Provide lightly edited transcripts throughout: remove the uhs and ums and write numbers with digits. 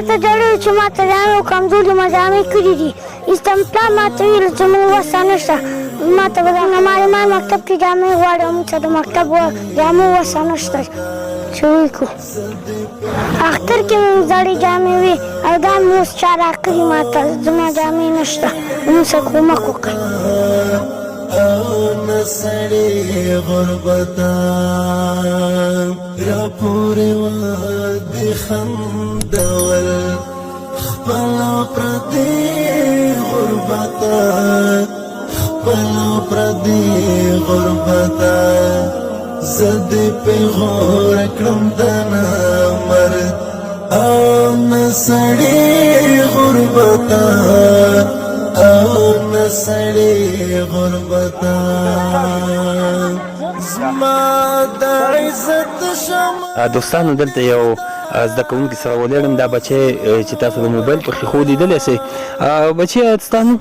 ته جوړوي چې ما ته جامې کمزوري مجامې کړي دي ایسته پلار ما ته ویل چې موږ وسه نشته ما ته به معلمان مکتب کې جامې غواړي او موږ ته د مکتب جامې وسه نشته چې ویې کړو اختر کې موږ زړې جامې وې او دا مې اوس چا راکړي ما ته زما جامې نشته موږ سره کومک وکړئ نسړې غربتا یا پورې وادي خندول خپل پردي غربتا خپل پردي غربتا زد په غور کړم د مرد او نسړې غربتا او نسړې غربتا زما د عزت شمع دوستانو دلته یو زده کوونکي سره ولاړم دا بچی چې تاسو د موبایل په ښیښو لیدلی سئ بچی ستاسو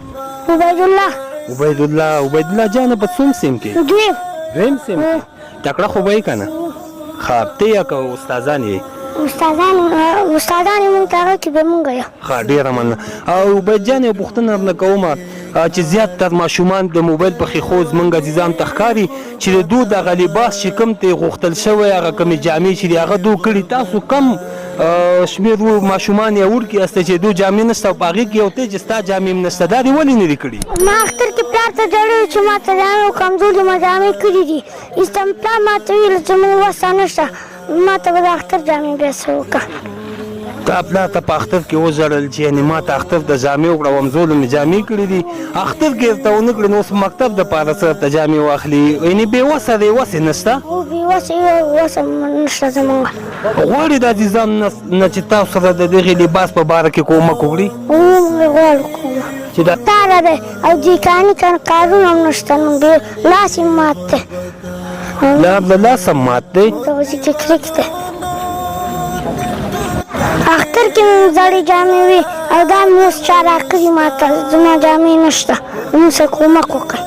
عبیدالله جانه په څوم سیم کې دویم سیم کې تکړه خو به یې که نه ښه ته یې که استادان یې استادان یې مونږ ته هغه کې به مونږ یو ښه ډېره مننه او عبید جان یو پوښتنه درنه کومه چې زیاتتر ماشومان د موبایل په ښیښو زموږ عزیزانو ته ښکاري چې د دوی دغه لباس چې کوم ته غوښتل شوی هغه کومې جامې چې دي هغه دوی کړي تاسو کم شمېر ماشومان یې وړکي یاست چې دوی جامې نشته او په هغې کې یو ته چې ستا جامې هم نشته دا دې ولې نه دي کړي ما اختر کې پلار ته جوړوي چې ما ته جامې کمزوري مجامې کړي دي ایسته پلار ما ته ویل چې موږ وسه نشته ما ته به د اختر جامې بیا څه وکړه تا پلار ته په اختر کې وژړل چې یعنې ما ته اختر د جامې وکړه ومزولو مې جامې کړي دي اختر کې درته ونه کړي نو اوس مکتب دپاره څه درته جامې واخلي یعنې بې وسه دی وسې نشته بې وسه نشته زمونږ غواړې د عزیزانو نه چې تاسو سره د دغې لباس په باره کې کومک وکړي غواړو کومک چې دا تاره دی او دیکاني کارونه هم نشته نو لاس یې مات دی د لاس هم مات دی دغسې ټیکریک دی اختر کې مې زړې جامې وې او دا مې اوس چا راکړي ما ته زما جامې نشته موږ سره کومک وکړئ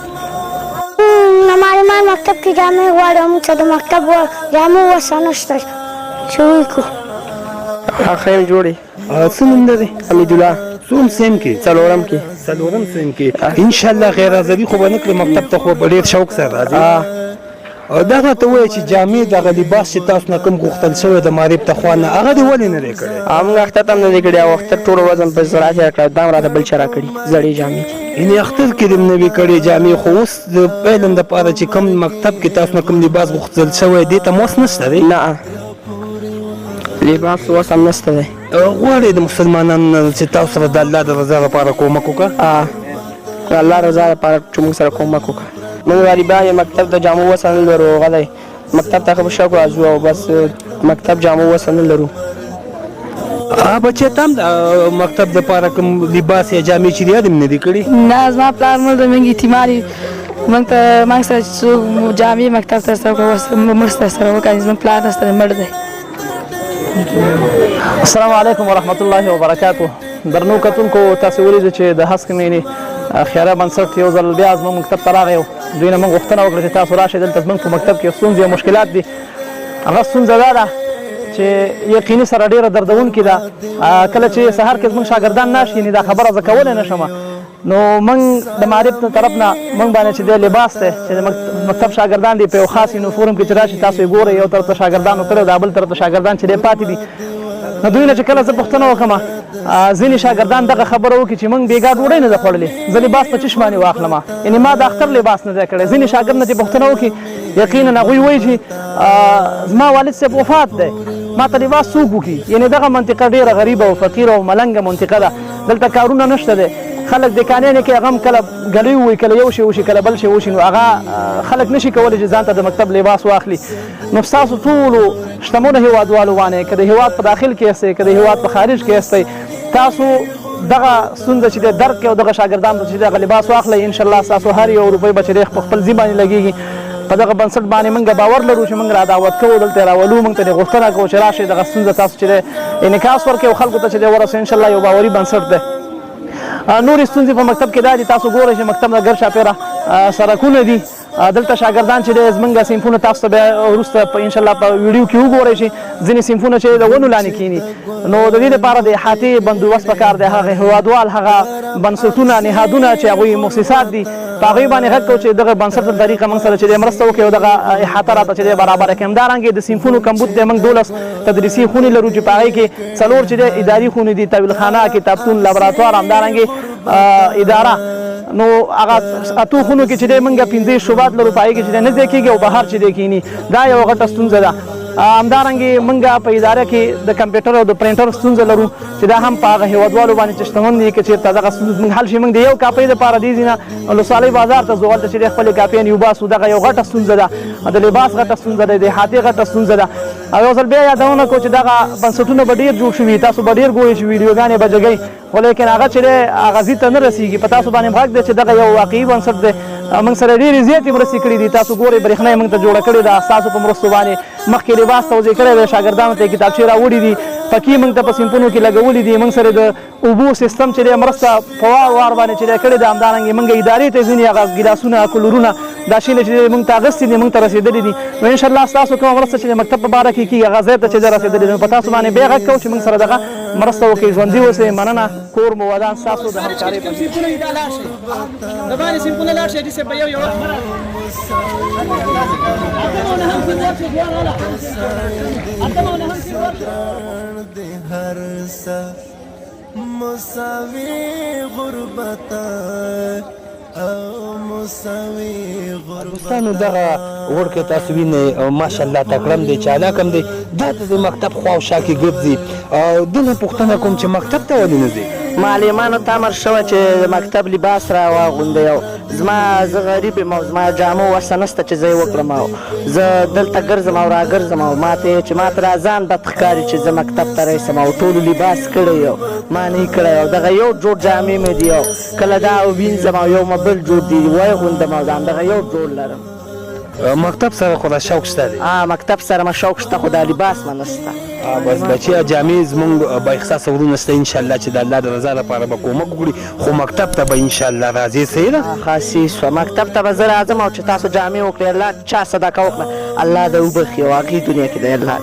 معلمان مکتب کې جامې غواړي او موږ ته د مکتب جامې وسه نشته چې ویې کړو خیم جوړې څه نوم لرې حمیدالله څوم سیم کې څلورم سیم کې انشاءالله غیر ازلي خو به نه کړې مکتب ته خو به ډېر شوق سره راځي دا راته ووایه چې جامې دغه لباس چې تاسو نه کوم غوښتل شوی د معرب ته خوا نه هغه دې ولې نه دی کړی موږ اختر ته هم نه دی کړی او اختر ټول وزن په زراعت یې راکړه دا هم راته بل چا راکړي زړې جامې یعنې اختر کې دې هم نه وي کړې جامې خو اوس د علم دپاره چې کوم مکتب کې تاسو نه کوم لباس غوښتل شوی دې ته هم اوس نشته دی نه لباس اوس هم نشته دی غواړې د مسلمانانو نه چې تاسو سره د الله د رضا لپاره کومک وکړه د الله رضا لپاره چې موږ سره کومک وکړه موږ غریبان یو مکتب ته جامو وسه نه لرو هغه دی مکتب ته خو په شوق راځو او بس مکتب جامو وسه نه لرو بچې ته هم د مکتب دپاره کوم لباس یا جامې چې دي هغه هم نه دي کړي نه زما پلار مړ دی موږ یتیمان موږ سره څوک جامې مکتب ته سره مړ سره وکړي زموږ پلار نشته دی مړ دی السلام علیکم ورحمت الله وبرکاتو درنو کتونکو تاسو ولیدل چې د هسک مینې خیره بنسټ یو ځل بیا زموږ مکتب ته راغی دوی نه موږ غوښتنه وکړه چې تاسو راشئ دلته زموږ په مکتب کې ستونزې او مشکلات دي هغه ستونزه دا ده چې یقیني سره ډېره دردونکې ده کله چې سهار کې زموږ شاګردان ناشي یعنې دا خبره زه کولی نه شم نو موږ د معرب طرف نه موږ باندې چې دی لباس دی چې د مکتب شاګردان دي په یو خاص یونیفورم کې چې راشي تاسو یې ګورئ یو طرف ته شاګردانو کړی دا بل طرف ته شاګردان چې دی پاتې دي نو دوی نه چې کله زه پوښتنه وکړم ځینې شاګردان دغه خبره وکړي چې موږ بېګا ډوډۍ نه ده خوړلې زه لباس په چشم باندې واخلم یعنې ما د اختر لباس نه دی کړی ځینې شاګرد نه چې پوښتنه وکړي یقینا هغوی وایي چې زما والد صاحب وفات دی ما ته لباس څوک وکړي یعنې دغه منطقه ډېره غریبه او فقیره او ملنګه منطقه ده دلته کارونه نشته دی خلک دکانیانې کې هغه هم کله ګلۍ ووایي کله یو شی وشي کله بل شی وشي نو هغه خلک نشي کولی چې ځان ته د مکتب لباس واخلي نو ستاسو ټولو شتمنو هېوادوالو باندې که د هېواد په داخل کې یاستئ که د هېواد په خارج کې یاستئ تاسو دغه ستونزه چې دی درک کړئ او دغه شاګردانو چې دغه لباس واخلئ انشاءالله ستاسو هر یو روپۍ به چې دی په خپل ځي باندې لګېږي په دغه بنسټ باندې موږ باور لرو چې موږ را دعوت کوو دلته راولو موږ ته دې غوښتنه کوو چې راشئ دغه ستونزه تاسو چې دی انعکاس ورکړئ او خلکو ته چې دی ورسوئ انشاءالله یو باوري بنسټ دی نورې ستونزې په مکتب کې دا دي تاسو ګورئ چې مکتب نه ګر چاپېره سړکونه دي دلته شاګردان چې دی زمونږ صنفونه تاسو ته بیا وروسته په انشاءالله په ویډیو کې وګورئ شي ځینې صنفونه چې د ونو لاندې کښېني نو د دې لپاره د احاطې بندوبست پکار دی هغه هېوادوال هغه بنسټونه نهادونه چې هغوی مؤسسات دي په هغوی باندې غږ کوو چې دغه بنسټ په طریقه موږ سره چې دی مرسته وکړي او دغه احاطه راته چې دی برابره کړي همدارنګې د صنفونو کمبود دی موږ 12 تدریسي خونې لرو چې په هغې کې 4 چې دی اداري خونې دي طویلخانه کتابتون لابراتوار همدارنګې اداره نو هغه اتو خونو کې چې دی موږ 15 شوبات لرو په هغې کې چې دی نه ځای کېږي او بهر چې دی کښېني دا یوه غټه ستونزه ده همدارنګې موږ په اداره کې د کمپیوټر او د پرنټر ستونزه لرو چې دا هم په هغه هېوادوالو باندې چې شتمن دي که چېرته دغه ستونزه موږ حل شي موږ د یو کاپۍ دپاره دې ځي نه لوسالۍ بازار ته ځو هلته چې دی خپلې کاپیانې وباسو دغه یو غټه ستونزه ده د لباس غټه ستونزه ده د احاطې غټه ستونزه ده او یو ځل بیا یادونه کړو چې دغه بنسټونه به ډېر جوړ شوي تاسو به ډېر ګورئ چې ویډیوګانې به جګئ خو لیکن هغه چې دی اغازي ته نه رسېږي په تاسو باندې غږ دی چې دغه یو واقعي بنسټ دی موږ سره ډېرې زیاتې مرستې کړي دي تاسو ګورئ برېښنا یې موږ ته جوړه کړې ده ستاسو په مرستو باندې مخکې لباس توضیح کړی دی شاګردانو ته یې کتابچې راوړي دي پکې موږ ته په صنفونو کې لګولي دي موږ سره د اوبو سیستم چې دی مرسته په وار وار باندې چې دی کړې ده همدارنګې موږ ادارې ته ځینې هغه ګیلاسونه کولرونه دا شیونه چې دی موږ ته اخیستي دي موږ ته رسېدلي دي نو انشاءالله ستاسو کومه مرسته چې د مکتب په باره کې کېږي هغه ځای ته چې دی رسېدلي دي نو په تاسو باندې بیا غږ کوو چې موږ سره دغه مرسته وکړي ژوندي اوسئ مننه کور مو ودان ستاسو د همکارۍ په د باندې صنفونه لاړ شئ داسې په یو یو دے ہر سا مساوی غربت او مساوی غربت دوستانو دغه وړکې تاسو وینئ ماشاءالله تکړم دی چالاک هم دی دا د مکتب خوا او شا کې ګرځي دلته پوښتنه کوم چې مکتب ته ولې نه ځي معلمانو ته امر شوی چې د مکتب لباس را واغوندئ او زه غریب یم او زما جامو وسه نشته چې زه یې وکړم او زه دلته ګرځم او راګرځم او ما ته چې ما ته را ځان بد ښکاري چې زه مکتب ته رسم او ټولو لباس کړی او ما نه یې کړی او دغه یو جوړ جامې مې دي او کله دا وینځم او یو مې بل جوړ دي ویغوندم او همدغه یو جوړ لرم مکتب سره خو دا شوق شته دی مکتب سره ما شوق شته خو دا لباس ما نشته بس بچیا جامې زمونږ با احساس ورونه شته انشاءالله چې د الله د رضا لپاره به کومک وکړي خو مکتب ته به انشاءالله راځې صحیح ده خاصي شوه مکتب ته به زه راځم او چې تاسو جامې وکړئ الله چا صدقه وکړه الله دې وبخي او هغې دنیا کې دی الله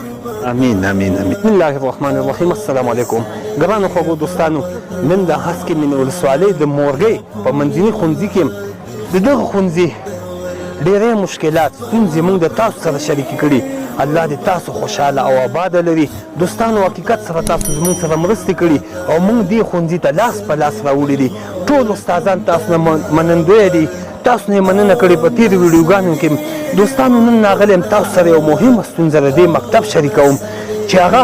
امین امین امین بسم الله الرحمن الرحیم السلام علیکم ګرانو خوږو دوستانو نن د هسکې مینې ولسوالۍ د مورګۍ په منځني ښوونځي کې د دغه ښوونځي ډېری مشکلات ستونزې موږ د تاسو سره شریکې کړي الله دې تاسو خوشحاله او آباده لري دوستانو حقیقت سره تاسو زموږ سره مرستې کړي او موږ دې ښوونځي ته لاس په لاس راوړي دي ټول استادان تاسو نه منندویه دي تاسو نه یې مننه کړې په تېرو ویډیوګانو کې دوستانو نن راغلی یم تاسو سره یو مهمه ستونزه د دې مکتب شریکوم چې هغه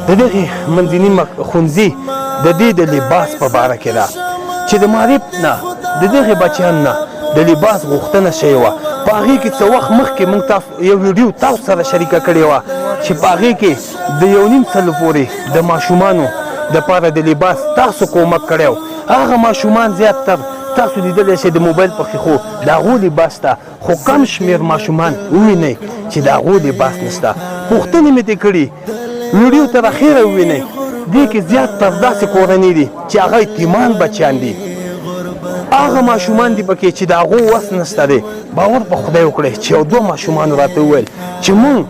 د دغې منځني ښوونځي د دې د لباس په باره کې ده چې د معرف نه د دغې بچیانو نه د لباس غوښتنه شوې وه په هغې کې څه وخت مخکې موږ تاسو یو ویډیو تاسو سره شریکه کړې وه چې په هغې کې د 1.5 سال پورې د ماشومانو دپاره د لباس تاسو کومک کړی و هغه ماشومان زیاتتر تاسو لیدلی شئ د موبایل په ښیښو د هغو لباس ته خو کم شمېر ماشومان ووینئ چې د هغو لباس نشته پوښتنې مې ترې کړي ویډیو تر اخره ووینئ دې کې زیاتتر داسې کورنۍ دي چې هغه یتیمان بچیان دي هغه ماشومان دي پکې چې د هغو وس نشته دی باور په خدای وکړئ چې یو دوه ماشومانو راته وویل چې مونږ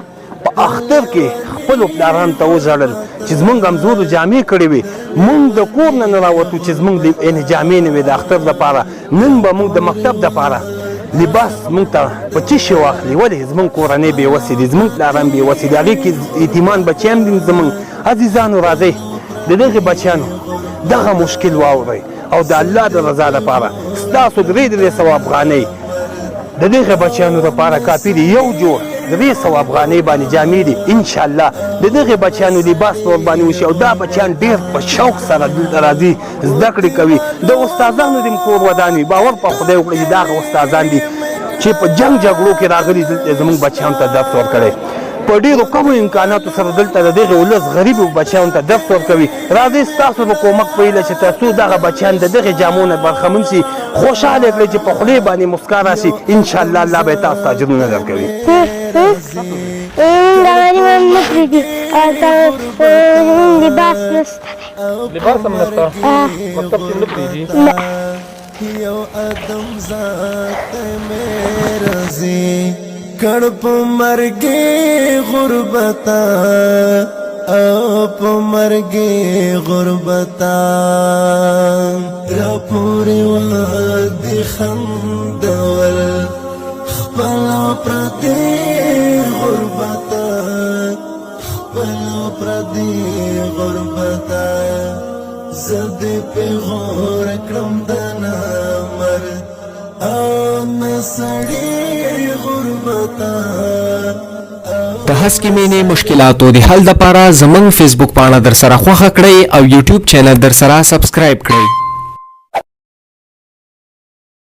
په اختر کې خپلو پلارانو ته وژړل چې زمونږ همزولو جامې کړې وې مونږ د کور نه نه راوتو چې زمونږ یعنې جامې نه وې د اختر دپاره نن به مونږ د مکتب دپاره لباس مونږ ته په څه شي واخلي ولې زمونږ کورنۍ بېوسې دي زمونږ پلاران بېوسې دي هغې کې یتیمان بچیان دي زمونږ عزیزانو راځئ د دغې بچیانو دغه مشکل واورئ او د الله د رضا لپاره ستاسو 300 افغانۍ د دغه بچیانو لپاره کافي دي یو جوړ 300 افغانۍ باندې جامې دي انشاءالله د دغه بچیانو لباس ور باندې وشي او دا بچیان ډېر په شوق سره دلته راځي زده کړې کوي د استادانو دې کور ودان وي باور په خدای وکړئ چې دا هغه استادان دي چې په جنګ جګړو کې راغلي دلته زموږ بچیانو ته درس ورکړی په ډېرو کمو امکاناتو سره دلته د دغې ولس غریبو بچیانو ته درس ورکوي راځئ ستاسو په کومک په هیله چې تر څو دغه بچیان د دغې جامو نه برخمن شي خوشحاله کړئ چې په خولې باندې مسکا راشي انشاءالله الله به یې تاسو ته اجرونه درکوي لباس نشته لباس هم نشته مکتب کې نه پرېږدي یو ادم ذات میرزی کړ په مرګي غربتا او په مرګي غربتا را پوری وادي خندول خپل پردي غربتا خپل پردي غربتا زد په غور کړم د نامر او مسړي غربتا د هسکې مینې مشکلاتو د حل لپاره زموږ فیسبوک پاڼه در سره خوښه کړئ او یوټیوب چینل در سره سبسکرایب کړئ.